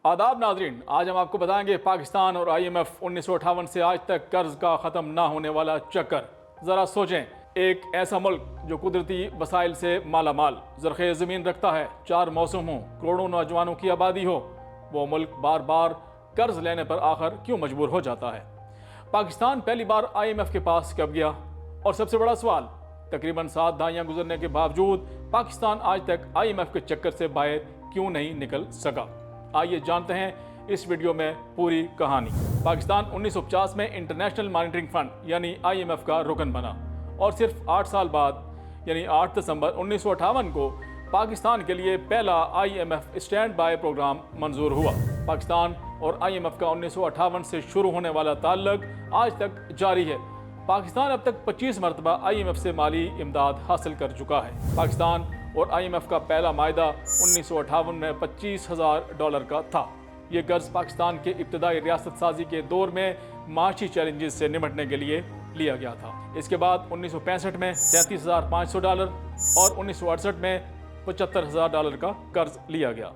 आदाब नाजरीन, आज हम आपको बताएंगे पाकिस्तान और IMF 1958 से आज तक कर्ज का ख़त्म ना होने वाला चक्कर। ज़रा सोचें, एक ऐसा मुल्क जो कुदरती वसाइल से माला माल, ज़रख़ेज़ ज़मीन रखता है, 4 मौसम हों, करोड़ों नौजवानों की आबादी हो, वो मुल्क बार बार कर्ज लेने पर आखिर क्यों मजबूर हो जाता है? पाकिस्तान पहली बार IMF के पास कब गया? और सबसे बड़ा सवाल, तकरीबन 7 दहाइयाँ गुजरने के बावजूद पाकिस्तान आज तक IMF के चक्कर से बाहर क्यों नहीं निकल सका? आइए जानते हैं इस वीडियो में पूरी कहानी। पाकिस्तान 1950 में इंटरनेशनल मॉनिटरिंग फंड यानी IMF का रुकन बना और सिर्फ 8 साल बाद यानी 8 दिसंबर 1958 को पाकिस्तान के लिए पहला IMF स्टैंड बाय प्रोग्राम मंजूर हुआ। पाकिस्तान और IMF का 1958 से शुरू होने वाला ताल्लुक आज तक जारी है। पाकिस्तान अब तक 25 मरतबा IMF से माली इमदाद हासिल कर चुका है। पाकिस्तान और IMF का पहला मायदा 1958 में $25,000 का था। ये कर्ज पाकिस्तान के इब्तदाई रियासत साजी के दौर में माशी चैलेंजेस से निपटने के लिए लिया गया था। इसके बाद 1965 में $37,500 और 1968 में $75,000 का कर्ज लिया गया।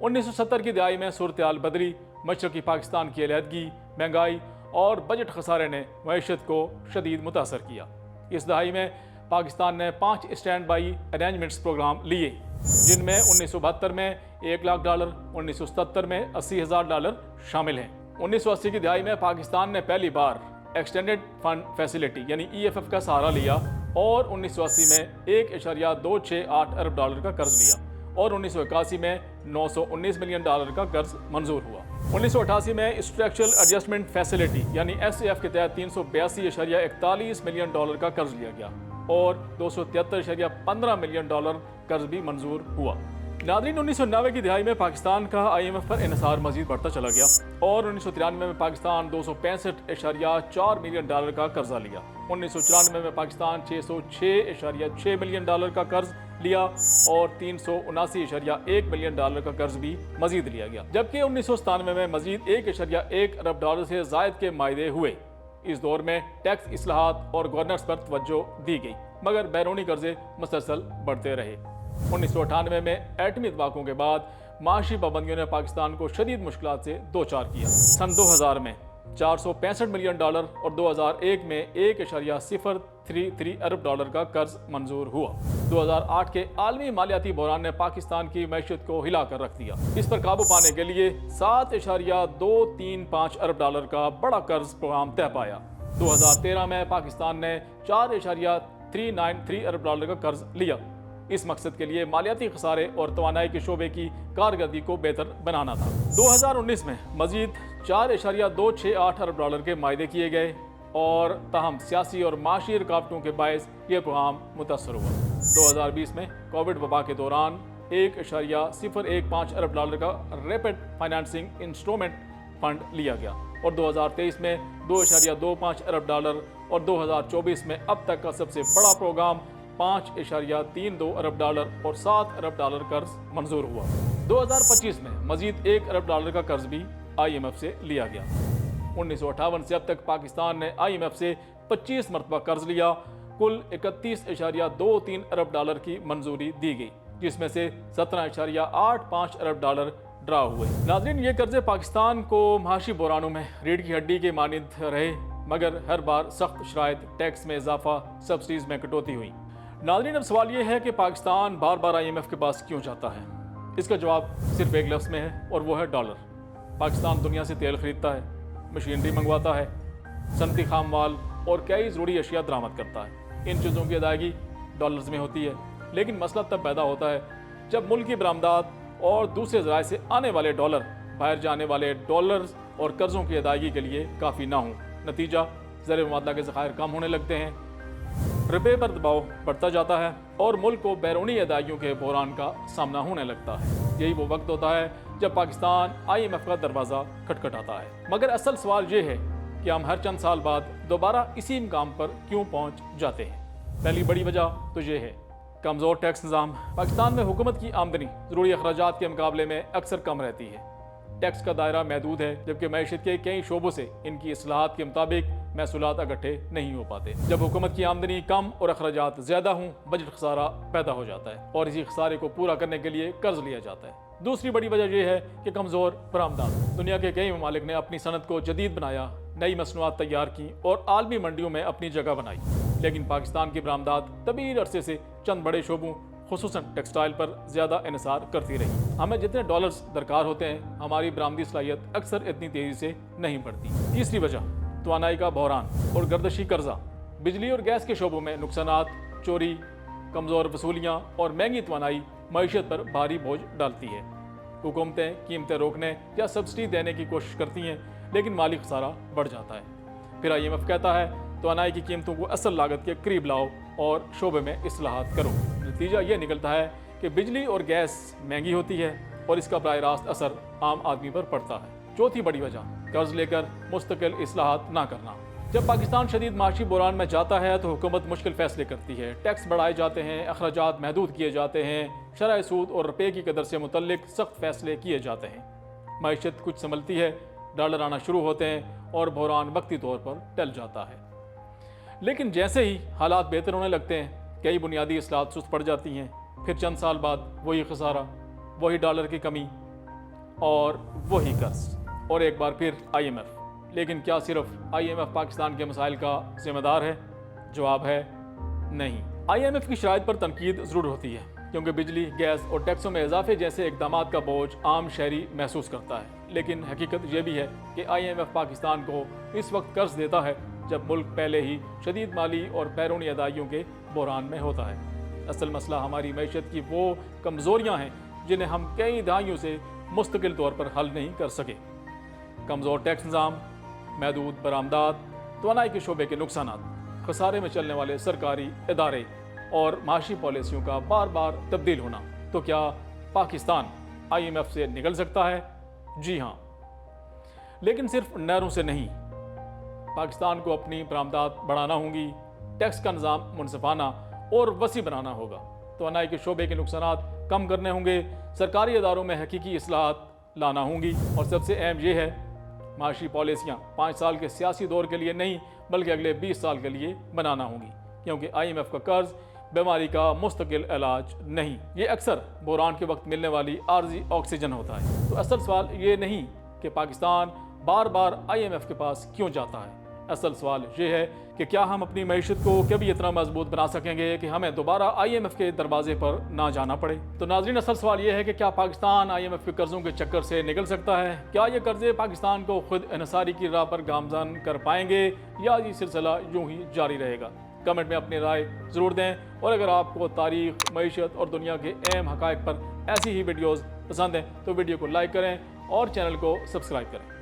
1970 की दहाई में सूरत हाल बदली, मशरकी पाकिस्तान की अलहदगी, महंगाई और बजट खसारे ने मईशत को शदीद मुतासर किया। इस दहाई में पाकिस्तान ने 5 स्टैंड बाई अरेंजमेंट्स प्रोग्राम लिए, जिनमें 1972 में $1,00,000, 1977 में $80,000 शामिल हैं। 1980 की दहाई में पाकिस्तान ने पहली बार एक्सटेंडेड फंड फैसिलिटी यानी EFF का सहारा लिया और 1980 में $1.268 अरब का कर्ज लिया और 1981 में $919 मिलियन का कर्ज मंजूर हुआ। 1988 में स्ट्रक्चरल एडजस्टमेंट फैसिलिटी यानी SAF के तहत $382.41 मिलियन का कर्ज लिया गया और $273.15 मिलियन कर्ज भी मंजूर हुआ। नाज़रीन, 1990 की दिहाई में पाकिस्तान का IMF पर इन्हिसार मजीद बढ़ता चला गया और 1993 में पाकिस्तान $265.4 मिलियन का कर्जा लिया। 1994 में पाकिस्तान $606.6 मिलियन का कर्ज लिया और $379.1 मिलियन का कर्ज भी मजीद लिया गया, जबकि 1997 में मजीद $1.1 अरब से जायद के मायदे हुए। इस दौर में टैक्स इस्लाहात और गवर्नेंस पर तवज्जो दी गई, मगर बैरूनी कर्जे मुसलसल बढ़ते रहे। 1998 में एटमी इत्तफाकों के बाद माशी पाबंदियों ने पाकिस्तान को शदीद मुश्किलात से दो चार किया। सन 2000 में $465 मिलियन और 2001 में $1.033 अरब का कर्ज मंजूर हुआ। 2008 के आलमी मालियाती बहरान ने पाकिस्तान की मैशत को हिला कर रख दिया। इस पर काबू पाने के लिए $7.235 अरब का बड़ा कर्ज प्रोग्राम तय पाया। 2013 में पाकिस्तान ने $4.393 अरब का कर्ज लिया। इस मकसद के लिए मालियाती खसारे और तवानाई के शोबे की कारकर्दगी को बेहतर बनाना था। 2019 में मजीद $4.268 अरब के मायदे किए गए और ताहम सियासी और माशी रुकावटों के बायस ये प्रोग्राम मुतासर हुआ। 2020 में कोविड वबा के दौरान $1.015 अरब का रैपिड फाइनेंसिंग इंस्ट्रूमेंट फंड लिया गया और 2023 में $2.25 अरब और 2024 में अब तक का सबसे बड़ा प्रोग्राम $5.32 अरब और $7 अरब कर्ज मंजूर हुआ। 2025 में मजीद $1 अरब का कर्ज भी IMF से लिया गया। 1958 से अब तक पाकिस्तान ने IMF से 25 मरतबा कर्ज लिया। कुल $31.23 अरब की मंजूरी दी गई, जिसमें से $17.85 अरब ड्रा हुए। नाज़रीन, ये कर्जे पाकिस्तान को माशी बहरानों में रीढ़ की हड्डी के मानिंद रहे, मगर हर बार सख्त शराइत, टैक्स में इजाफा, सब्सिडीज में कटौती हुई। नाज़रीन, अब सवाल ये है कि पाकिस्तान बार बार IMF के पास क्यों जाता है? इसका जवाब सिर्फ एक लफ्ज़ में है और वो है डॉलर। पाकिस्तान दुनिया से तेल खरीदता है, मशीनरी मंगवाता है, सनती खाम माल और कई ज़रूरी अशिया दरामद करता है। इन चीज़ों की अदायगी डॉलर्स में होती है, लेकिन मसला तब पैदा होता है जब मुल्क की बरामदात और दूसरे ज़राए से आने वाले डॉलर बाहर जाने वाले डॉलर्स और कर्ज़ों की अदायगी के लिए काफ़ी ना हों। नतीजा, ज़र मुबादला के ज़खायर कम होने लगते हैं, रुपये पर दबाव बढ़ता जाता है और मुल्क को बैरूनी अदायगियों के बहरान का सामना होने लगता है। यही वो वक्त होता है जब पाकिस्तान IMF का दरवाज़ा खटखटाता है। मगर असल सवाल ये है कि हम हर चंद साल बाद दोबारा इसी मुकाम पर क्यों पहुँच जाते हैं? पहली बड़ी वजह तो ये है कमज़ोर टैक्स निज़ाम। पाकिस्तान में हुकूमत की आमदनी ज़रूरी अखराजात के मुकाबले में अक्सर कम रहती है। टैक्स का दायरा महदूद है, जबकि मैशत के कई शोबों से इनकी इस्लाहात के मुताबिक महसूलात इकट्ठे नहीं हो पाते। जब हुकूमत की आमदनी कम और अखराजात ज़्यादा हों, बजट खसारा पैदा हो जाता है और इसी खसारे को पूरा करने के लिए कर्ज लिया जाता है। दूसरी बड़ी वजह यह है कि कमज़ोर बरामदात। दुनिया के कई ममालिक ने अपनी सनत को जदीद बनाया, नई मसनूआत तैयार की और आलमी मंडियों में अपनी जगह बनाई, लेकिन पाकिस्तान की बरामदात तवील अरसे से चंद बड़े शोबों खुसूसन टेक्सटाइल पर ज़्यादा इन्हिसार करती रही। हमें जितने डॉलर्स दरकार होते हैं, हमारी बरामदी सलाहियत अक्सर इतनी तेज़ी से नहीं बढ़ती। तीसरी वजह तवानाई का बहरान और गर्दशी कर्जा। बिजली और गैस के शोबों में नुकसानात, चोरी, कमज़ोर वसूलियाँ और महंगी तवानाई मईशत पर भारी बोझ डालती है। हुकूमतें कीमतें रोकने या सब्सिडी देने की कोशिश करती हैं, लेकिन माली खसारा बढ़ जाता है। फिर IMF कहता है तवानाई की कीमतों को असल लागत के करीब लाओ और शोबे में इस्लाहात करो। नतीजा ये निकलता है कि बिजली और गैस महंगी होती है और इसका बराह रास्त असर आम आदमी पर पड़ता है। चौथी बड़ी वजह कर्ज लेकर मुस्तकिल इस्लाहात ना करना। जब पाकिस्तान शदीद माशी बुरान में जाता है तो हुकूमत मुश्किल फैसले करती है। टैक्स बढ़ाए जाते हैं, अखराजात महदूद किए जाते हैं, शरह सूद और रुपये की कदर से मुतल्लिक सख्त फैसले किए जाते हैं। मईशत कुछ संभलती है, डॉलर आना शुरू होते हैं और बहरान वक्ती तौर पर टल जाता है। लेकिन जैसे ही हालात बेहतर होने लगते हैं, कई बुनियादी इस्लाहत सुस्त पड़ जाती हैं। फिर चंद साल बाद वही खसारा, वही डॉलर की कमी और वही कर्ज और एक बार फिर IMF। लेकिन क्या सिर्फ IMF पाकिस्तान के मसाइल का जिम्मेदार है? जवाब है नहीं। IMF की शराइत पर तनकीद ज़रूर होती है, क्योंकि बिजली, गैस और टैक्सों में इजाफे जैसे इक़दाम का बोझ आम शहरी महसूस करता है। लेकिन हकीकत यह भी है कि IMF पाकिस्तान को इस वक्त कर्ज देता है जब मुल्क पहले ही शदीद माली और बैरूनी अदाइयों के बहरान में होता है। असल मसला हमारी मईशत की वो कमज़ोरियाँ हैं जिन्हें हम कई दहाइयों से मुस्तकिल तौर पर हल नहीं कर सके। कमज़ोर टैक्स निज़ाम, महदूद बरामदात, तवानाई के शोबे के नुकसानात, खसारे में चलने वाले सरकारी इदारे और माशी पॉलिसियों का बार बार तब्दील होना। तो क्या पाकिस्तान IMF से निकल सकता है? जी हाँ, लेकिन सिर्फ नहरों से नहीं। पाकिस्तान को अपनी बरामदात बढ़ाना होंगी, टैक्स का निज़ाम मुनसिफाना और वसी बनाना होगा, तवानाई के शोबे के नुकसानात कम करने होंगे, सरकारी इदारों में हकीकी इस्लाहात लाना होंगी और सबसे अहम यह है माशी पॉलिसियाँ 5 साल के सियासी दौर के लिए नहीं बल्कि अगले 20 साल के लिए बनाना होंगी, क्योंकि IMF का कर्ज बीमारी का मुस्तकिल इलाज नहीं, ये अक्सर बहरान के वक्त मिलने वाली आर्जी ऑक्सीजन होता है। तो असल सवाल ये नहीं कि पाकिस्तान बार बार IMF के पास क्यों जाता है। असल सवाल ये है कि क्या हम अपनी मईशत को कभी इतना मजबूत बना सकेंगे कि हमें दोबारा IMF के दरवाजे पर ना जाना पड़े। तो नाज़रीन, असल सवाल ये है कि क्या पाकिस्तान IMF के कर्जों के चक्कर से निकल सकता है? क्या ये कर्जे पाकिस्तान को खुद इन्हिसारी की राह पर गामज़न कर पाएंगे या ये सिलसिला यूं ही जारी रहेगा? कमेंट में अपनी राय ज़रूर दें और अगर आपको तारीख, मईशत और दुनिया के अहम हक़ाइक़ पर ऐसी ही वीडियोज़ पसंद हैं तो वीडियो को लाइक करें और चैनल को सब्सक्राइब करें।